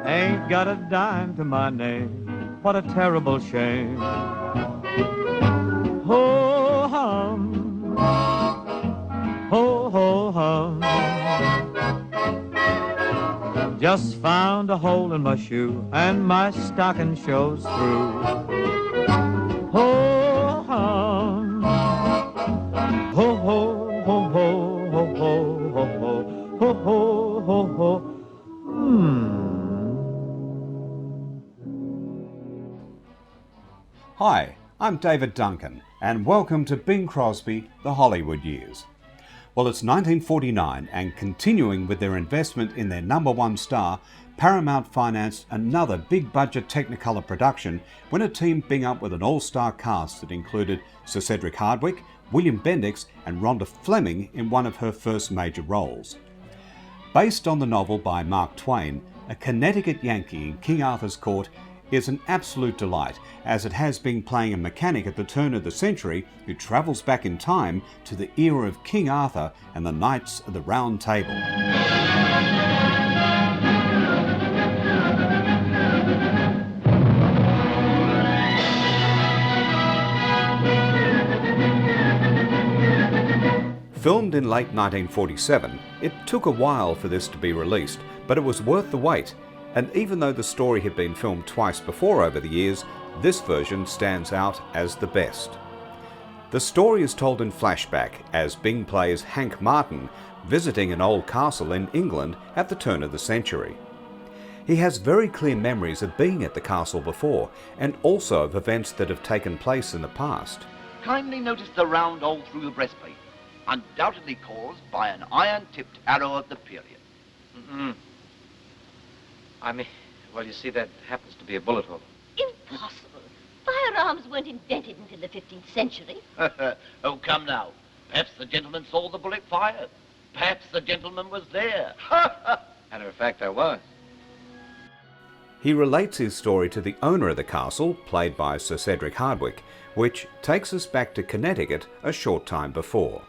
Ain't got a dime to my name. What a terrible shame. Ho hum, ho ho hum. Just found a hole in my shoe and my stocking shows through. Ho hum, ho ho ho ho ho ho ho ho ho ho ho. Hi, I'm David Duncan, and welcome to Bing Crosby, The Hollywood Years. Well, it's 1949, and continuing with their investment in their number one star, Paramount financed another big-budget Technicolor production when it teamed Bing up with an all-star cast that included Sir Cedric Hardwicke, William Bendix, and Rhonda Fleming in one of her first major roles. Based on the novel by Mark Twain, a Connecticut Yankee in King Arthur's court is an absolute delight, as it has been playing a mechanic at the turn of the century who travels back in time to the era of King Arthur and the Knights of the Round Table. Filmed in late 1947, it took a while for this to be released, but it was worth the wait. And even though the story had been filmed twice before over the years, this version stands out as the best. The story is told in flashback as Bing plays Hank Martin visiting an old castle in England at the turn of the century. He has very clear memories of being at the castle before, and also of events that have taken place in the past. Kindly notice the round hole through the breastplate, undoubtedly caused by an iron-tipped arrow of the period. Well, you see, that happens to be a bullet hole. Impossible. Firearms weren't invented until the 15th century. Oh, come now. Perhaps the gentleman saw the bullet fired. Perhaps the gentleman was there. Matter of fact, I was. He relates his story to the owner of the castle, played by Sir Cedric Hardwicke, which takes us back to Connecticut a short time before.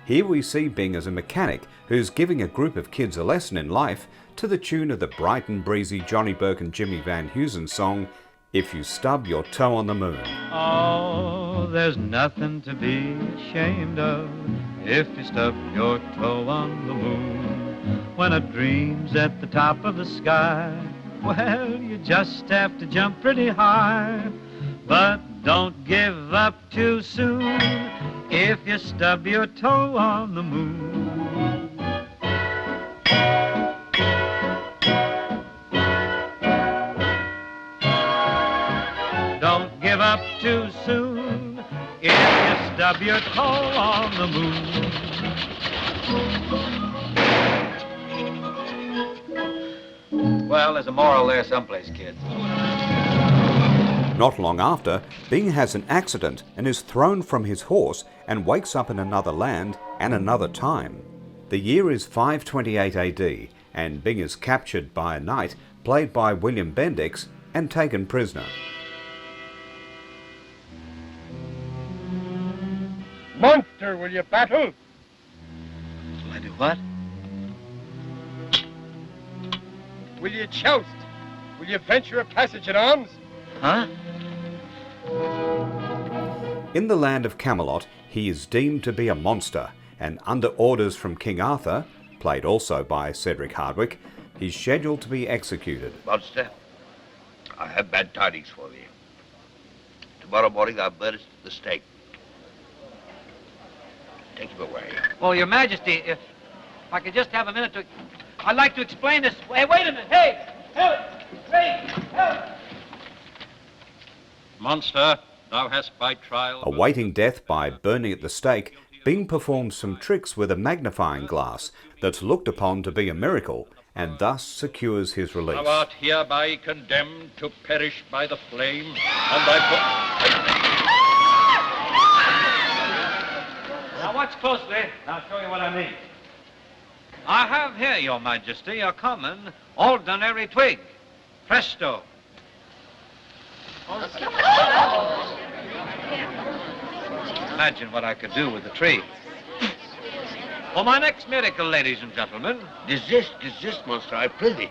Here we see Bing as a mechanic who's giving a group of kids a lesson in life to the tune of the bright and breezy Johnny Burke and Jimmy Van Heusen song, If You Stub Your Toe on the Moon. Oh, there's nothing to be ashamed of if you stub your toe on the moon. When a dream's at the top of the sky, well, you just have to jump pretty high. But don't give up too soon if you stub your toe on the moon. Don't give up too soon if you stub your toe on the moon. Well, there's a moral there someplace, kids. Not long after, Bing has an accident and is thrown from his horse and wakes up in another land and another time. The year is 528 AD, and Bing is captured by a knight played by William Bendix and taken prisoner. Monster, will you battle? Will I do what? Will you joust? Will you venture a passage at arms? Huh? In the land of Camelot, he is deemed to be a monster, and under orders from King Arthur, played also by Cedric Hardwicke, he's scheduled to be executed. Monster, I have bad tidings for thee. Tomorrow morning thou burnest at the stake. Take him away. Oh, Your Majesty, if I could just have a minute to... I'd like to explain this. Hey, wait a minute. Hey! Help! Hey! Help! Monster, thou hast by trial... Awaiting death by burning at the stake, Bing performs some tricks with a magnifying glass that's looked upon to be a miracle, and thus secures his release. Thou art hereby condemned to perish by the flame, and thy... Now watch closely. I'll show you what I mean. I have here, Your Majesty, a common, ordinary twig. Presto. Imagine what I could do with the tree. For my next miracle, ladies and gentlemen. Desist, monster, I prithee.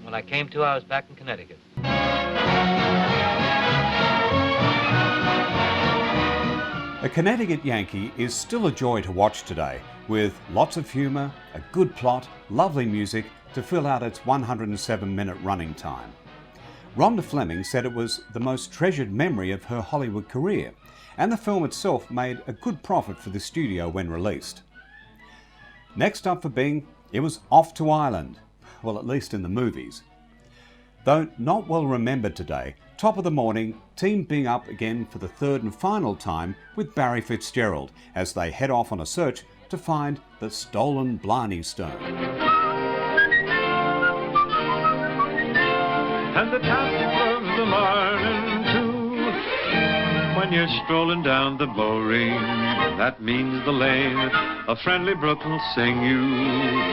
When I came to, I was back in Connecticut. A Connecticut Yankee is still a joy to watch today, with lots of humour, a good plot, lovely music to fill out its 107-minute running time. Rhonda Fleming said it was the most treasured memory of her Hollywood career, and the film itself made a good profit for the studio when released. Next up for Bing, it was Off to Ireland, well, at least in the movies. Though not well remembered today, top of the morning, Team Bing up again for the third and final time with Barry Fitzgerald as they head off on a search to find the stolen Blarney Stone. And the tap of the morning too, when you're strolling down the bowring, that means the lane, a friendly brook will sing you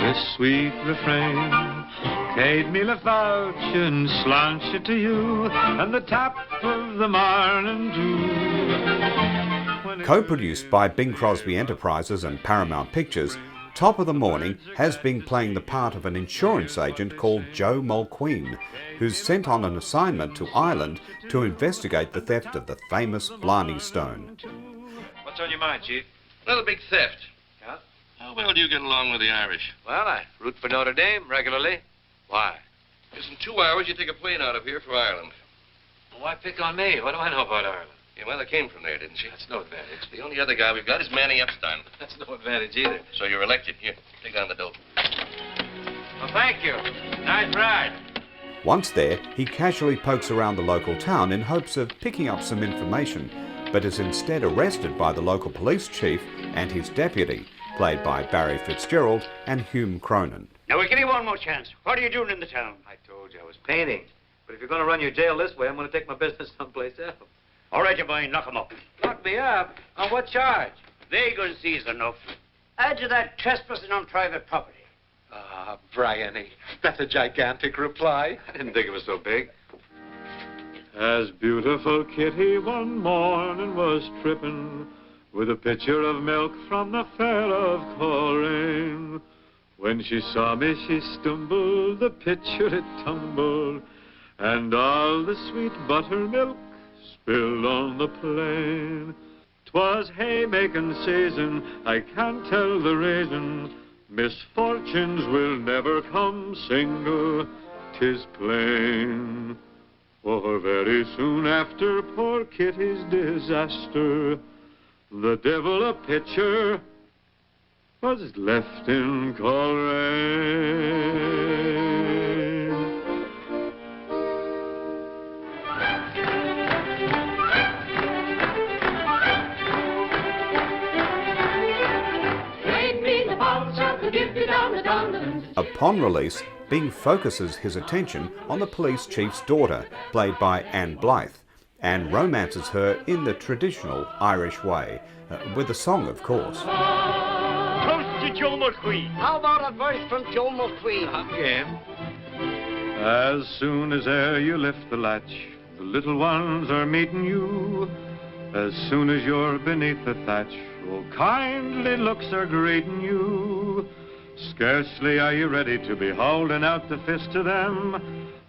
this sweet refrain. Cade me la fouch and slanch it to you, and the tap of the morning dew. Co-produced by Bing Crosby Enterprises and Paramount Pictures, Top of the Morning has been playing the part of an insurance agent called Joe Mulqueen, who's sent on an assignment to Ireland to investigate the theft of the famous Blarney Stone. What's on your mind, Chief? Another big theft. Yeah? How well do you get along with the Irish? Well, I root for Notre Dame regularly. Why? Because in 2 hours you take a plane out of here for Ireland. Well, why pick on me? What do I know about Ireland? Your mother came from there, didn't she? That's no advantage. The only other guy we've got is Manny Epstein. That's no advantage either. So you're elected. Here, take on the dope. Well, thank you. Nice ride. Once there, he casually pokes around the local town in hopes of picking up some information, but is instead arrested by the local police chief and his deputy, played by Barry Fitzgerald and Hume Cronin. Now, we'll give you one more chance. What are you doing in the town? I told you I was painting. But if you're going to run your jail this way, I'm going to take my business someplace else. All right, you boy, knock 'em up. Lock me up? On what charge? Vagrancy's enough. Add to that trespassing on private property. Ah, Bryony, that's a gigantic reply. I didn't think it was so big. As beautiful Kitty one morning was tripping with a pitcher of milk from the fair of Coleraine. When she saw me, she stumbled, the pitcher it tumbled, and all the sweet buttermilk spilled on the plain. 'Twas haymaking season, I can't tell the reason. Misfortunes will never come single, 'tis plain. For very soon after poor Kitty's disaster, the devil a pitcher was left in Coleraine. Upon release, Bing focuses his attention on the police chief's daughter, played by Anne Blythe, and romances her in the traditional Irish way, with a song, of course. Toast to Joe Mulqueen. How about a verse from Joe Mulqueen? Yeah. As soon as e'er you lift the latch, the little ones are meeting you. As soon as you're beneath the thatch, oh, kindly looks are greeting you. Scarcely are you ready to be holding out the fist to them,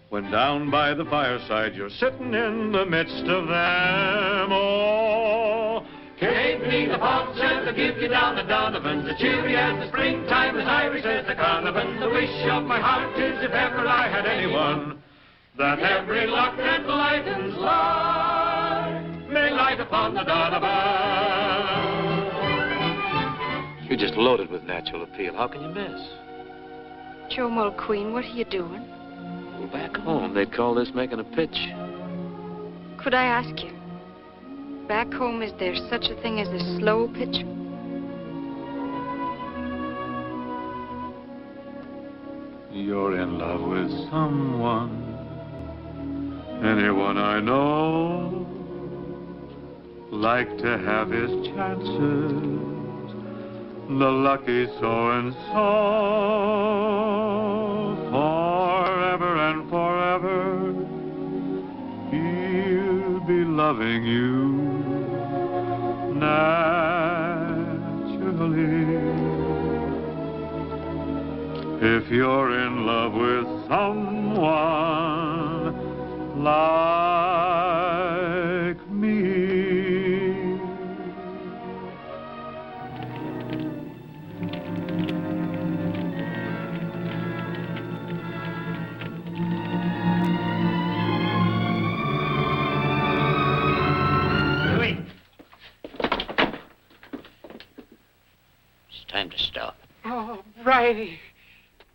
when down by the fireside you're sitting in the midst of them. Oh, Cade me the pots and the give you down the Donovans, the cheery as the springtime, as Irish as the Carnivan. The wish of my heart is if ever I had anyone, that every lock that lightens light may light upon the Donovan. You're just loaded with natural appeal. How can you miss? Joe Mulqueen, what are you doing? Well, back home, they'd call this making a pitch. Could I ask you, back home, is there such a thing as a slow pitch? you're in love with someone, anyone I know, like to have his chances, the lucky so-and-so, forever and forever, he'll be loving you naturally. If you're in love with someone like me. It's time to stop. Oh, Bryony.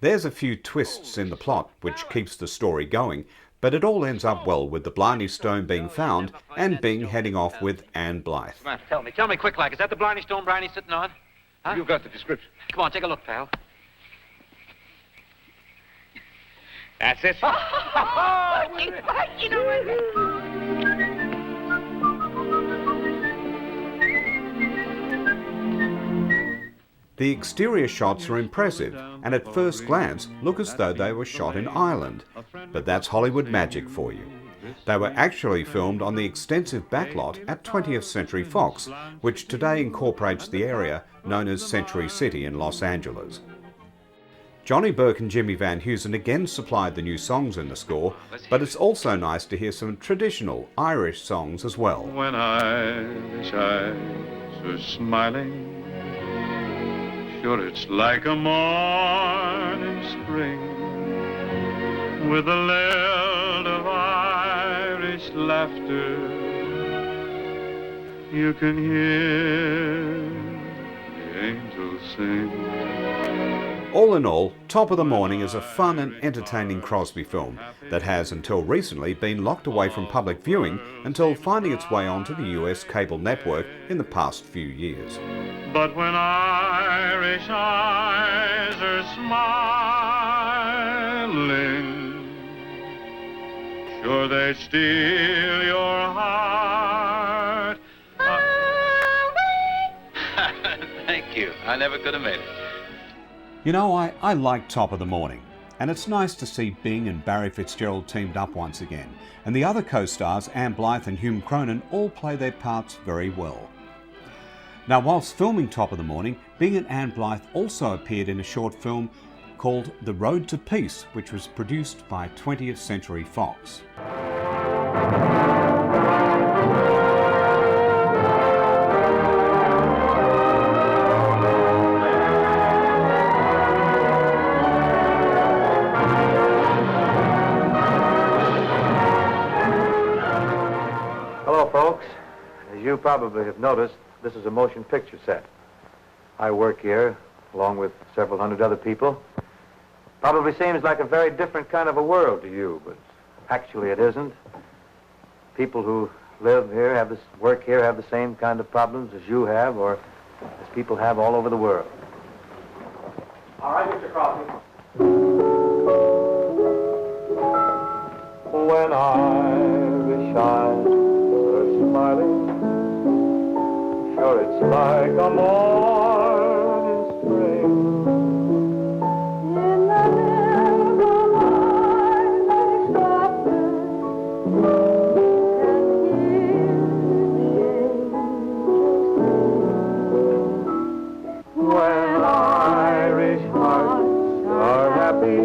There's a few twists in the plot which keeps the story going, but it all ends up well with the Blarney Stone being found and Bing heading off with Anne Blythe. Come on, tell me quick like. Is that the Blarney Stone Bryony's sitting on? Huh? You've got the description. Come on, take a look, pal. That's it. The exterior shots are impressive and at first glance look as though they were shot in Ireland, but that's Hollywood magic for you. They were actually filmed on the extensive backlot at 20th Century Fox, which today incorporates the area known as Century City in Los Angeles. Johnny Burke and Jimmy Van Heusen again supplied the new songs in the score, but it's also nice to hear some traditional Irish songs as well. When Irish eyes are smiling, sure it's like a morning spring, with a lilt of Irish laughter, you can hear the angels sing. All in all, Top of the Morning is a fun and entertaining Crosby film that has until recently been locked away from public viewing until finding its way onto the US cable network in the past few years. But when Irish eyes are smiling, sure they steal your heart. Thank you. I never could have made it. You know, I like Top of the Morning, and it's nice to see Bing and Barry Fitzgerald teamed up once again, and the other co-stars, Anne Blythe and Hume Cronin, all play their parts very well. Now, whilst filming Top of the Morning, Bing and Anne Blythe also appeared in a short film called The Road to Peace, which was produced by 20th Century Fox. Hello, folks. As you probably have noticed, this is a motion picture set. I work here, along with several hundred other people. Probably seems like a very different kind of a world to you, but actually it isn't. People who live here, work here, have the same kind of problems as you have, or as people have all over the world. All right, Mr. Crosby. When Irish eyes are smiling, sure it's like a morning spring. In the lilt of Irish laughter, can hear the angels sing. When Irish hearts are happy,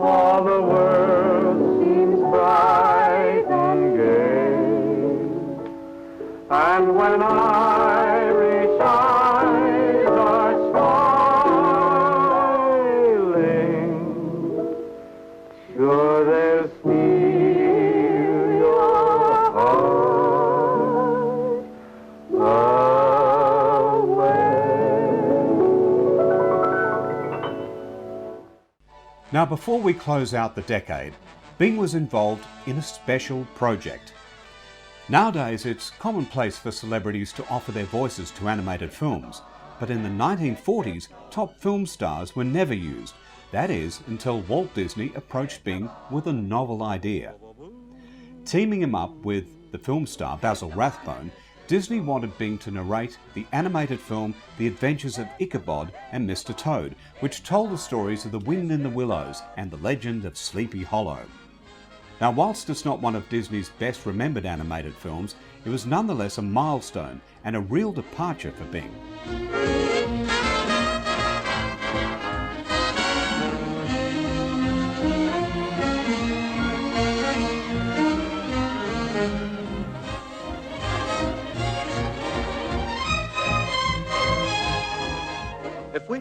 all the world seems bright and gay. And when Irish eyes are smiling, sure they'll steal your heart away. Now, before we close out the decade, Bing was involved in a special project. Nowadays, it's commonplace for celebrities to offer their voices to animated films, but in the 1940s, top film stars were never used. That is, until Walt Disney approached Bing with a novel idea. Teaming him up with the film star Basil Rathbone, Disney wanted Bing to narrate the animated film The Adventures of Ichabod and Mr. Toad, which told the stories of the wind in the willows and the legend of Sleepy Hollow. Now, whilst it's not one of Disney's best remembered animated films, it was nonetheless a milestone and a real departure for Bing.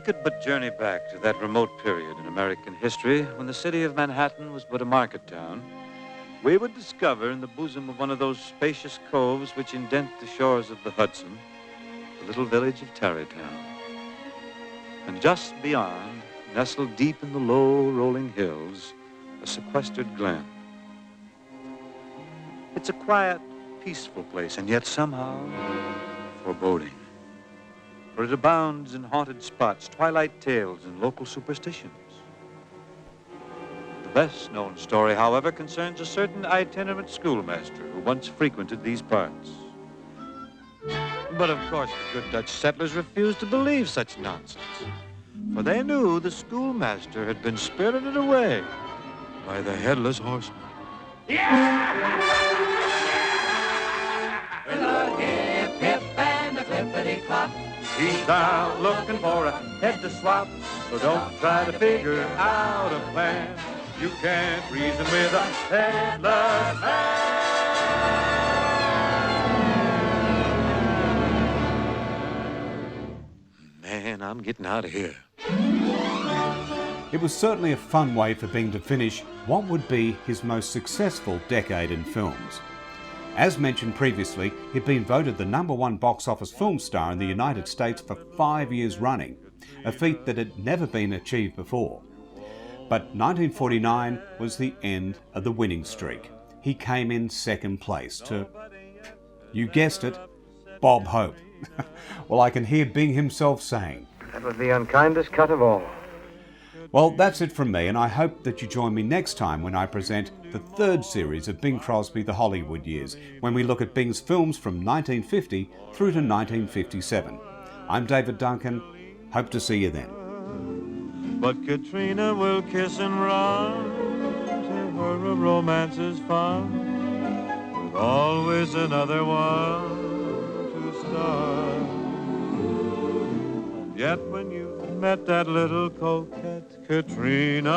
could but journey back to that remote period in American history when the city of Manhattan was but a market town, we would discover in the bosom of one of those spacious coves which indent the shores of the Hudson, the little village of Tarrytown. And just beyond, nestled deep in the low, rolling hills, a sequestered glen. It's a quiet, peaceful place, and yet somehow foreboding. For it abounds in haunted spots, twilight tales, and local superstitions. The best-known story, however, concerns a certain itinerant schoolmaster who once frequented these parts. But of course, the good Dutch settlers refused to believe such nonsense, for they knew the schoolmaster had been spirited away by the headless horseman. With a hip, hip, and a clippity-clop, He's out looking for a head to swap, so don't try to figure out a plan. You can't reason with a headless man. I'm getting out of here. It was certainly a fun way for Bing to finish what would be his most successful decade in films. As mentioned previously, he'd been voted the #1 box office film star in the United States for 5 years running, a feat that had never been achieved before. But 1949 was the end of the winning streak. He came in second place to, you guessed it, Bob Hope. Well, I can hear Bing himself saying, "That was the unkindest cut of all." Well, that's it from me, and I hope that you join me next time when I present the third series of Bing Crosby, The Hollywood Years, when we look at Bing's films from 1950 through to 1957. I'm David Duncan. Hope to see you then. But Katrina will kiss and run to her romance is fun, with always another one to start. And yet when you met that little coquette Katrina,